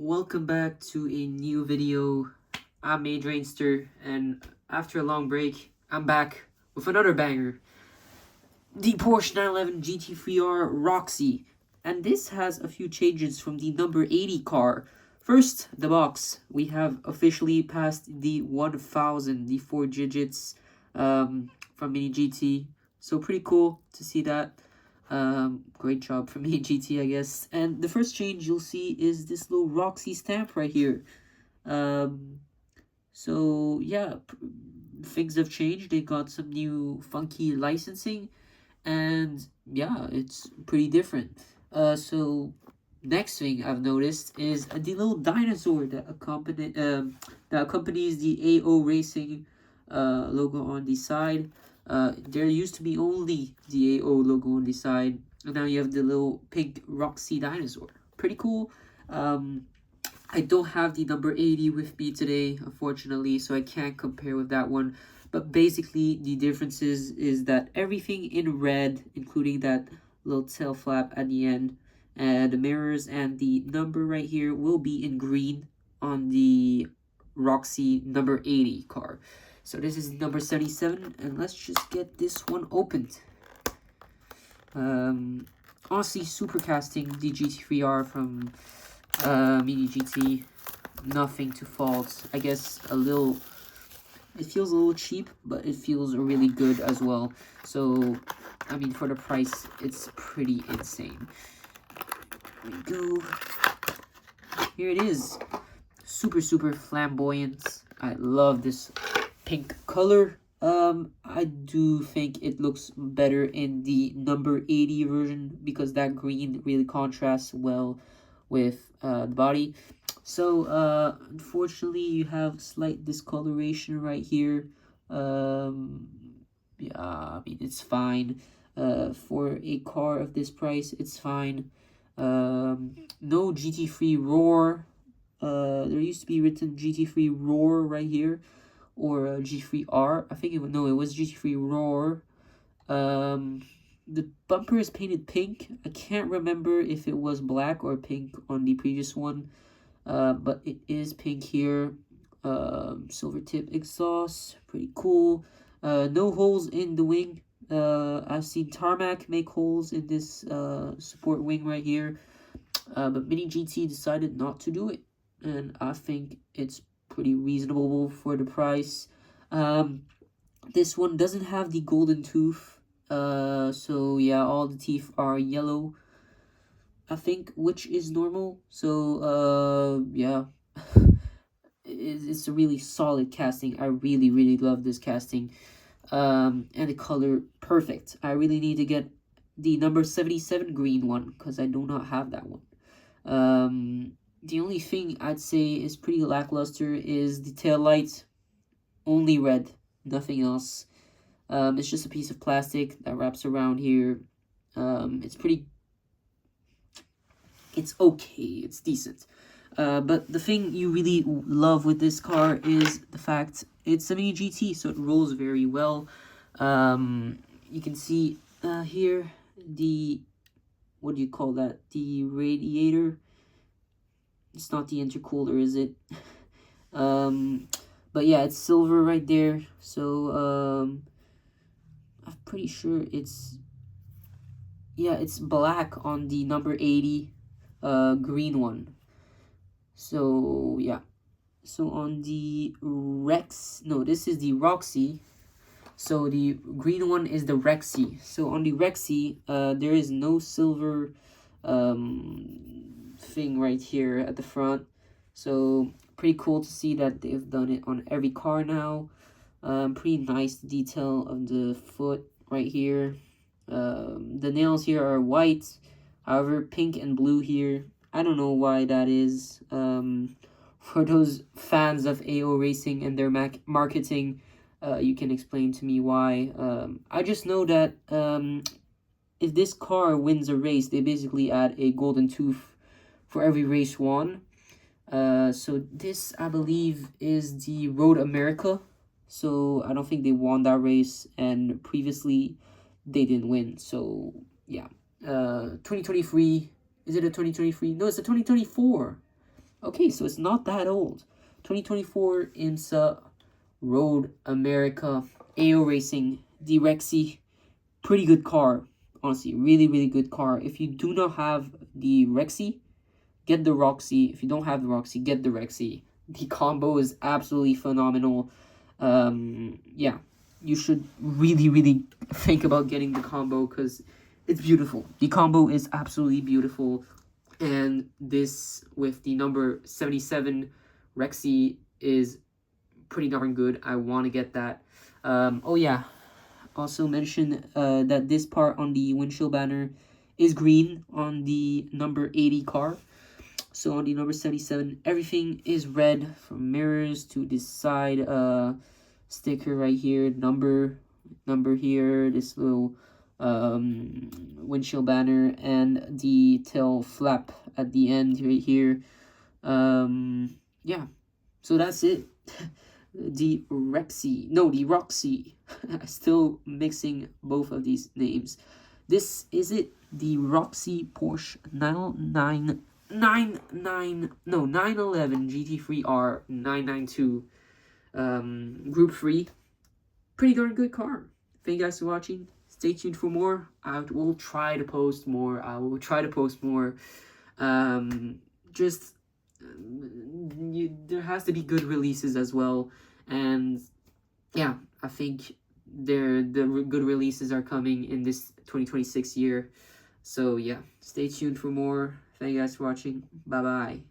Welcome back to a new video. I'm Drainster, and after a long break, I'm back with another banger. The Porsche 911 GT3R Roxy. And this has a few changes from the number 80 car. First, the box. We have officially passed the 1000, the 4 digits from Mini GT. So pretty cool to see that. Great job from GT, I guess. And the first change you'll see is this little Roxy stamp right here. So yeah, things have changed. They got some new funky licensing, and yeah, it's pretty different. So next thing I've noticed is the little dinosaur that accompanies the AO Racing logo on the side. There used to be only the AO logo on the side, and now you have the little pink Roxy dinosaur. Pretty cool. I don't have the number 80 with me today, unfortunately, so I can't compare with that one. But basically, the differences is that everything in red, including that little tail flap at the end, and the mirrors and the number right here will be in green on the Roxy number 80 car. So this is number 77, and let's just get this one opened. Honestly, super casting the GT3R from Mini GT, nothing to fault. I guess it feels a little cheap, but it feels really good as well. So, I mean, for the price, it's pretty insane. Here we go. Here it is. Super flamboyant. I love this pink color. I do think it looks better in the number 80 version because that green really contrasts well with the body. So unfortunately you have slight discoloration right here. Yeah, I mean, it's fine. For a car of this price, it's fine. No GT3 Roar. There used to be written GT3 Roar right here, or GT3R. I think it was GT3 Roar. The bumper is painted pink. I can't remember if it was black or pink on the previous one, but it is pink here. Silver tip exhaust, pretty cool. No holes in the wing. I've seen Tarmac make holes in this support wing right here, but Mini GT decided not to do it, and I think it's pretty reasonable for the price. This one doesn't have the golden tooth. So yeah, all the teeth are yellow, I think, which is normal. So yeah, it's a really solid casting. I really love this casting. And the color, perfect. I really need to get the number 77 green one because I do not have that one. The only thing I'd say is pretty lackluster is the tail light. Only red, nothing else. It's just a piece of plastic that wraps around here. It's okay, it's decent. But the thing you really love with this car is the fact it's a Mini GT, so it rolls very well. You can see here the, what do you call that? The radiator. It's not the intercooler, is it? But yeah, it's silver right there. So I'm pretty sure it's black on the number 80 green one. So yeah, so on the this is the Roxy, so the green one is the Rexy. So on the Rexy, there is no silver thing right here at the front. So pretty cool to see that they've done it on every car now. Pretty nice detail of the foot right here. The nails here are white, however pink and blue here. I don't know why that is. For those fans of AO Racing and their marketing, you can explain to me why. I just know that if this car wins a race, they basically add a golden tooth for every race won. So this, I believe, is the Road America. So I don't think they won that race, and previously they didn't win. So yeah, 2023. Is it a 2023? No, it's a 2024. Okay, so it's not that old. 2024 IMSA Road America AO Racing the Roxy. Pretty good car. Honestly, really, really good car. If you do not have the Roxy, get the Roxy. If you don't have the Roxy, get the Roxy. The combo is absolutely phenomenal. Yeah, you should really, really think about getting the combo because it's beautiful. The combo is absolutely beautiful. And this with the number 77 Roxy is pretty darn good. I want to get that. Oh yeah, also mention that this part on the windshield banner is green on the number 80 car. So on the number 77, everything is red from mirrors to this side sticker right here, number here, this little windshield banner, and the tail flap at the end right here. Yeah, so that's it. The Roxy. I'm still mixing both of these names. This is it. The Roxy Porsche 911 GT3R 992 Group 3. Pretty darn good car. Thank you guys for watching. Stay tuned for more. I will try to post more. Just there has to be good releases as well, and yeah, I think the good releases are coming in this 2026 year. So yeah, stay tuned for more. Thank you guys for watching. Bye bye.